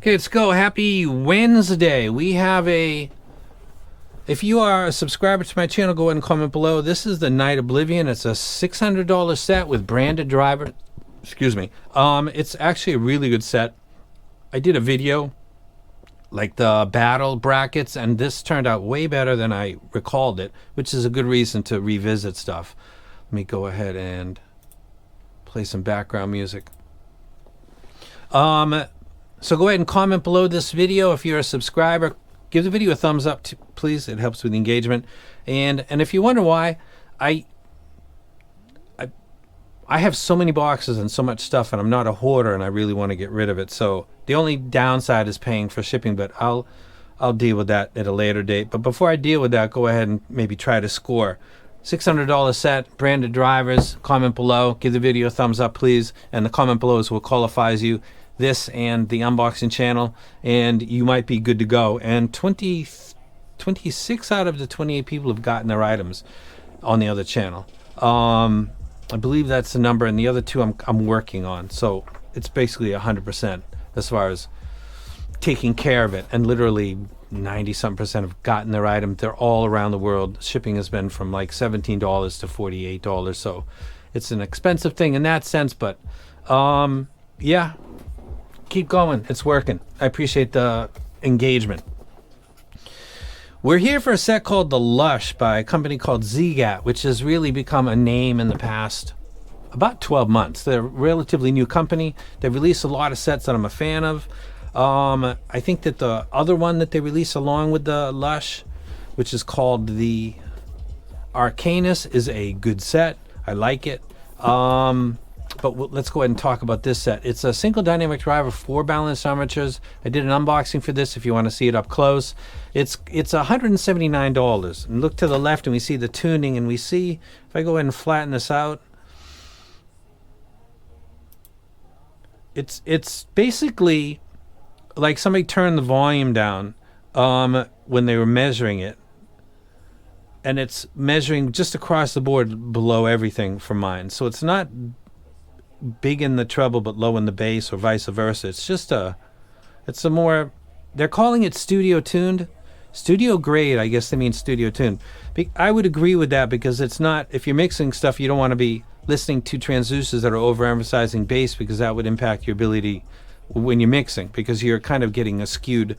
Okay, let's go. Happy Wednesday. We have if you are a subscriber to my channel, go ahead and comment below. This is the Night Oblivion. It's a $600 set with branded driver. Excuse me. It's actually a really good set. I did a video like the battle brackets, and this turned out way better than I recalled it, which is a good reason to revisit stuff. Let me go ahead and play some background music. So go ahead and comment below this video. If you're a subscriber, give the video a thumbs up, please. It helps with engagement. And if you wonder why, I have so many boxes and so much stuff, and I'm not a hoarder, and I really want to get rid of it. So the only downside is paying for shipping, but I'll deal with that at a later date. But before I deal with that, go ahead and maybe try to score. $600 set, branded drivers. Comment below. Give the video a thumbs up, please. And the comment below is what qualifies you. This and the unboxing channel, and you might be good to go. And 26 out of the 28 people have gotten their items on the other channel. I believe that's the number, and the other two I'm working on. So it's basically 100% as far as taking care of it. And literally 90-something% have gotten their item. They're all around the world. Shipping has been from like $17 to $48. So it's an expensive thing in that sense, but yeah. Keep going. It's working. I appreciate the engagement. We're here for a set called the Lush by a company called Ziigaat, which has really become a name in the past about 12 months. They're a relatively new company. They release a lot of sets that I'm a fan of. I think that the other one that they release along with the Lush, which is called the Arcanis, is a good set. I like it. But let's go ahead and talk about this set. It's a single dynamic driver, 4 balanced armatures. I did an unboxing for this if you want to see it up close. It's $179. And look to the left and we see the tuning, and we see, if I go ahead and flatten this out, it's basically like somebody turned the volume down when they were measuring it. And it's measuring just across the board below everything for mine. So it's not big in the treble but low in the bass, or vice versa. It's just it's a more, they're calling it studio tuned, studio grade. I guess they mean studio tuned. I would agree with that, because it's not, if you're mixing stuff, you don't want to be listening to transducers that are overemphasizing bass, because that would impact your ability when you're mixing, because you're kind of getting a skewed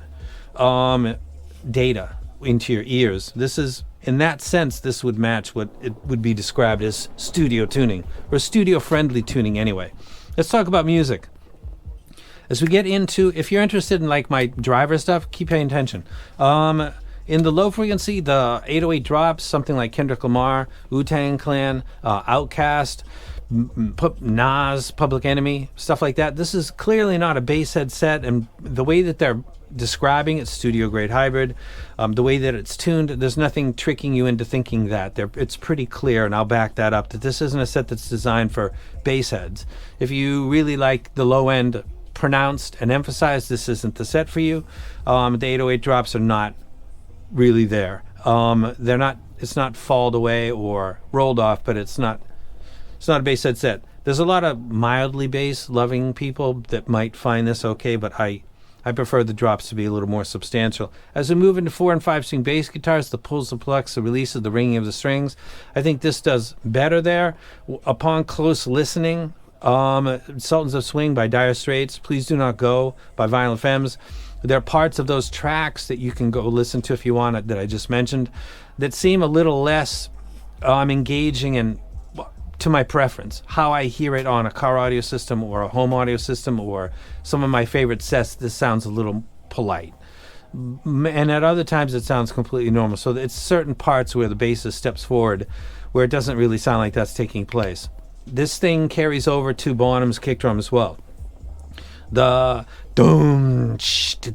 data into your ears. This is, in that sense, this would match what it would be described as studio tuning, or studio-friendly tuning anyway. Let's talk about music. As we get into, if you're interested in like my driver stuff, keep paying attention. In the low frequency, the 808 drops, something like Kendrick Lamar, Wu-Tang Clan, Outkast, Nas, Public Enemy, stuff like that. This is clearly not a bass head set, and the way that they're describing it's studio grade hybrid, the way that it's tuned, there's nothing tricking you into thinking that. It's pretty clear, and I'll back that up, that this isn't a set that's designed for bass heads. If you really like the low end pronounced and emphasized, this isn't the set for you. The 808 drops are not really there. They're not, it's not falled away or rolled off, but it's not a bass head set. There's a lot of mildly bass loving people that might find this okay, but I prefer the drops to be a little more substantial. As we move into 4 and 5 string bass guitars, the pulls, the plucks, the releases, the ringing of the strings, I think this does better there. Upon close listening, Sultans of Swing by Dire Straits, Please Do Not Go by Violent Femmes, there are parts of those tracks that you can go listen to if you want it, that I just mentioned, that seem a little less engaging and to my preference. How I hear it on a car audio system or a home audio system or some of my favorite sets, this sounds a little polite. And at other times it sounds completely normal. So it's certain parts where the bassist steps forward where it doesn't really sound like that's taking place. This thing carries over to Bonham's kick drum as well. The doom,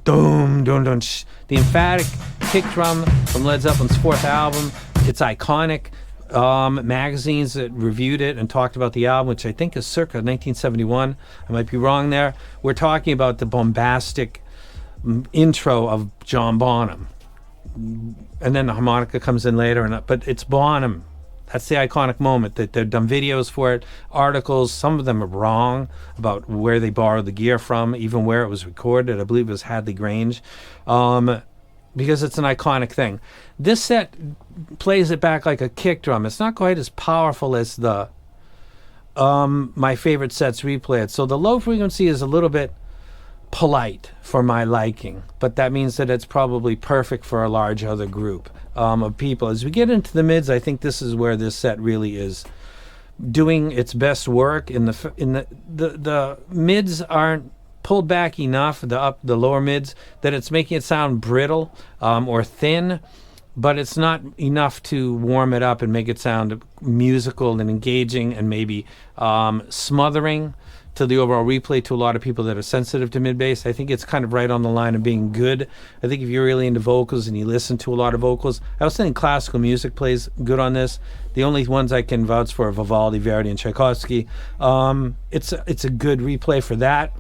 doom, doom, doom, the emphatic kick drum from Led Zeppelin's 4th album. It's iconic. Magazines that reviewed it and talked about the album, which I think is circa 1971. I might be wrong there. We're talking about the bombastic intro of John Bonham. And then the harmonica comes in later, but it's Bonham. That's the iconic moment. That they've done videos for it, articles. Some of them are wrong about where they borrowed the gear from, even where it was recorded. I believe it was Hadley Grange, because it's an iconic thing. This set plays it back like a kick drum. It's not quite as powerful as the my favorite sets replay it. So the low frequency is a little bit polite for my liking, but that means that it's probably perfect for a large other group of people. As we get into the mids, I think this is where this set really is doing its best work. The mids aren't pulled back enough, the lower mids, that it's making it sound brittle or thin, but it's not enough to warm it up and make it sound musical and engaging and maybe smothering to the overall replay to a lot of people that are sensitive to mid-bass. I think it's kind of right on the line of being good. I think if you're really into vocals and you listen to a lot of vocals, I was saying classical music plays good on this. The only ones I can vouch for are Vivaldi, Verdi, and Tchaikovsky. It's a good replay for that.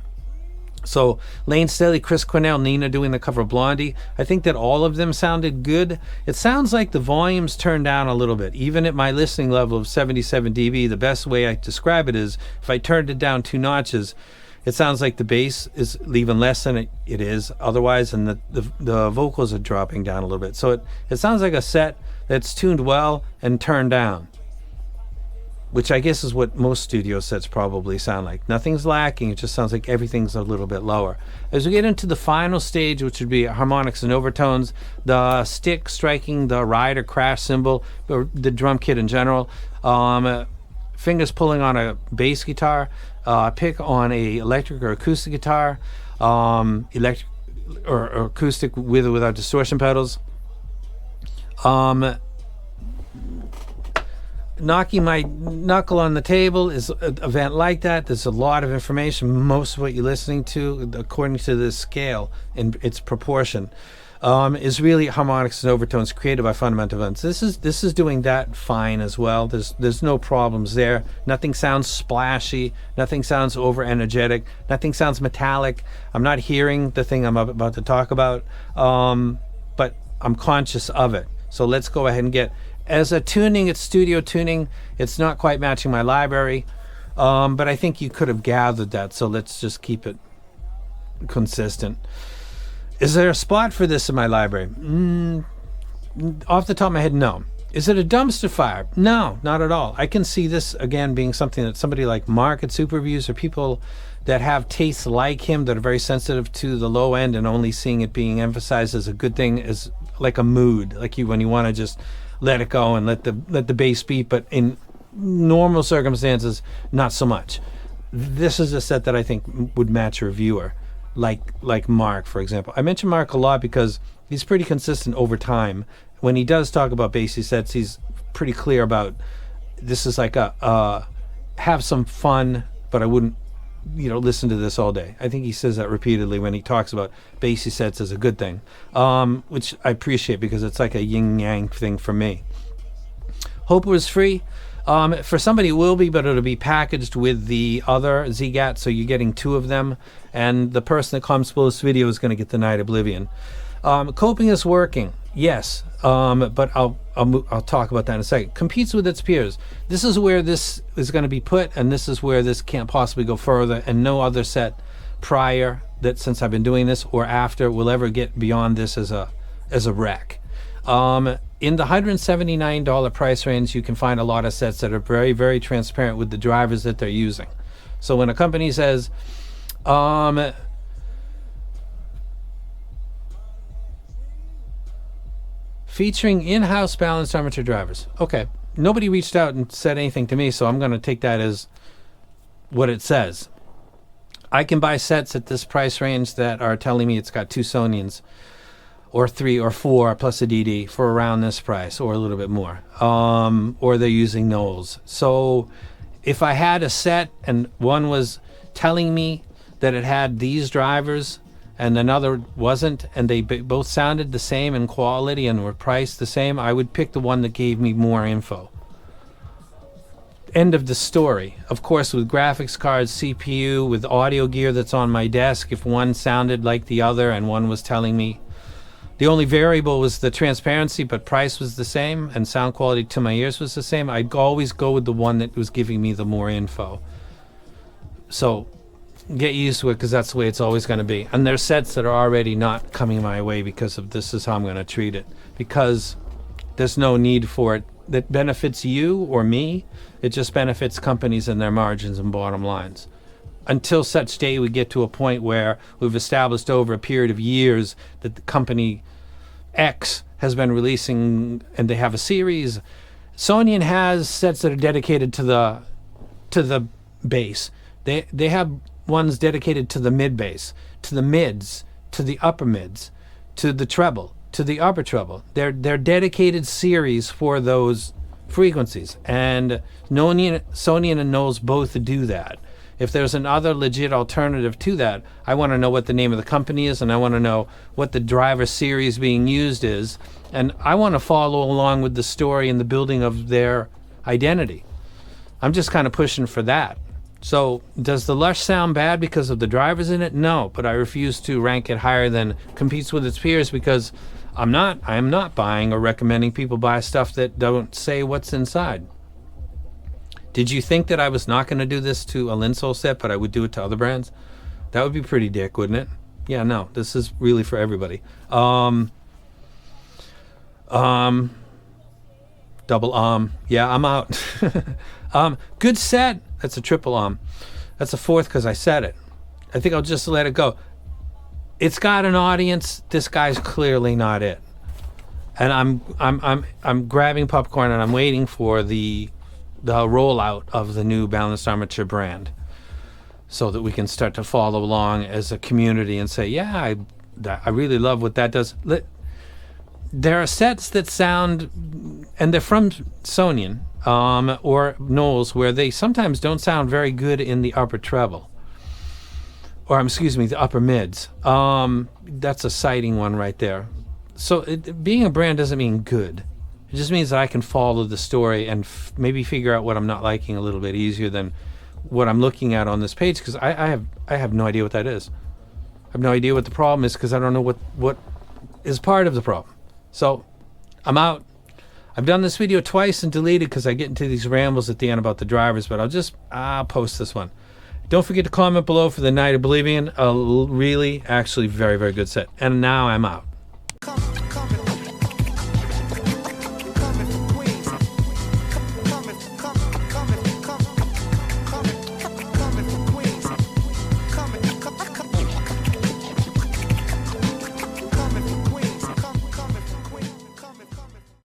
So Lane Staley, Chris Cornell, Nina doing the cover of Blondie. I think that all of them sounded good. It sounds like the volume's turned down a little bit. Even at my listening level of 77 dB, the best way I describe it is if I turned it down 2 notches, it sounds like the bass is even less than it is otherwise, and the vocals are dropping down a little bit. So it sounds like a set that's tuned well and turned down, which I guess is what most studio sets probably sound like. Nothing's lacking, it just sounds like everything's a little bit lower. As we get into the final stage, which would be harmonics and overtones, the stick striking the ride or crash cymbal, or the drum kit in general, fingers pulling on a bass guitar, pick on a electric or acoustic guitar, electric or acoustic with or without distortion pedals, knocking my knuckle on the table is an event like that. There's a lot of information. Most of what you're listening to, according to this scale in its proportion, is really harmonics and overtones created by fundamental events. This is doing that fine as well. There's no problems there. Nothing sounds splashy. Nothing sounds over energetic. Nothing sounds metallic. I'm not hearing the thing I'm about to talk about, but I'm conscious of it. So let's go ahead and get. As a tuning, it's studio tuning. It's not quite matching my library, but I think you could have gathered that, so let's just keep it consistent. Is there a spot for this in my library? Off the top of my head, no. Is it a dumpster fire? No, not at all. I can see this, again, being something that somebody like Mark at Superviews or people that have tastes like him that are very sensitive to the low end and only seeing it being emphasized as a good thing is like a mood, like when you want to just let it go and let the bass beat, but in normal circumstances, not so much. This is a set that I think would match a reviewer, like Mark, for example. I mention Mark a lot because he's pretty consistent over time. When he does talk about bassy sets, he's pretty clear about this is like a have some fun, but I wouldn't listen to this all day. I think he says that repeatedly when he talks about bassy sets as a good thing, which I appreciate because it's like a yin-yang thing for me. Hope it was free. For somebody it will be, but it'll be packaged with the other Ziigaat, so you're getting 2 of them, and the person that comes below this video is going to get the Night Oblivion. Coping is working, yes, but I'll talk about that in a second. Competes with its peers. This is where this is going to be put, and this is where this can't possibly go further, and no other set prior that since I've been doing this or after will ever get beyond this as a rec. In the $179 price range, you can find a lot of sets that are very, very transparent with the drivers that they're using. So when a company says, featuring in-house balanced armature drivers. Okay, nobody reached out and said anything to me, so I'm going to take that as what it says. I can buy sets at this price range that are telling me it's got 2 Sonians, or 3 or 4 plus a DD for around this price, or a little bit more. Or they're using Knowles. So if I had a set and one was telling me that it had these drivers and another wasn't, and they both sounded the same in quality and were priced the same, I would pick the one that gave me more info. End of the story. Of course, with graphics cards, CPU, with audio gear that's on my desk, if one sounded like the other and one was telling me The only variable was the transparency, but price was the same, and sound quality to my ears was the same. I'd always go with the one that was giving me the more info. So get used to it, because that's the way it's always going to be. And there's sets that are already not coming my way because of this is how I'm going to treat it, because there's no need for it that benefits you or me. It just benefits companies and their margins and bottom lines. Until such day we get to a point where we've established over a period of years that the company X has been releasing, and they have a series. Sony has sets that are dedicated to the bass. They have ones dedicated to the mid bass, to the mids, to the upper mids, to the treble, to the upper treble. They're dedicated series for those frequencies, and Sony and Knowles both do that. If there's another legit alternative to that, I want to know what the name of the company is, and I want to know what the driver series being used is, and I want to follow along with the story and the building of their identity. I'm just kind of pushing for that. So does the Lush sound bad because of the drivers in it? No, but I refuse to rank it higher than competes with its peers, because I am not buying or recommending people buy stuff that don't say what's inside. Did you think that I was not going to do this to a Linsole set, but I would do it to other brands? That would be pretty dick, wouldn't it? Yeah, no, this is really for everybody. Double yeah, I'm out. Good set. That's a triple That's a fourth because I said it. I think I'll just let it go. It's got an audience. This guy's clearly not it. And I'm grabbing popcorn, and I'm waiting for the rollout of the new balanced armature brand, so that we can start to follow along as a community and say, yeah, I really love what that does. There are sets that sound, and they're from Sony or Knowles, where they sometimes don't sound very good in the upper treble, or excuse me, the upper mids. That's a citing one right there. So being a brand doesn't mean good. It just means that I can follow the story and maybe figure out what I'm not liking a little bit easier than what I'm looking at on this page, because I have no idea what that is. I have no idea what the problem is, because I don't know what is part of the problem. So I'm out. I've done this video twice and deleted because I get into these rambles at the end about the drivers, but I'll post this one. Don't forget to comment below for the Night of Oblivion. A really, actually very, very good set. And now I'm out.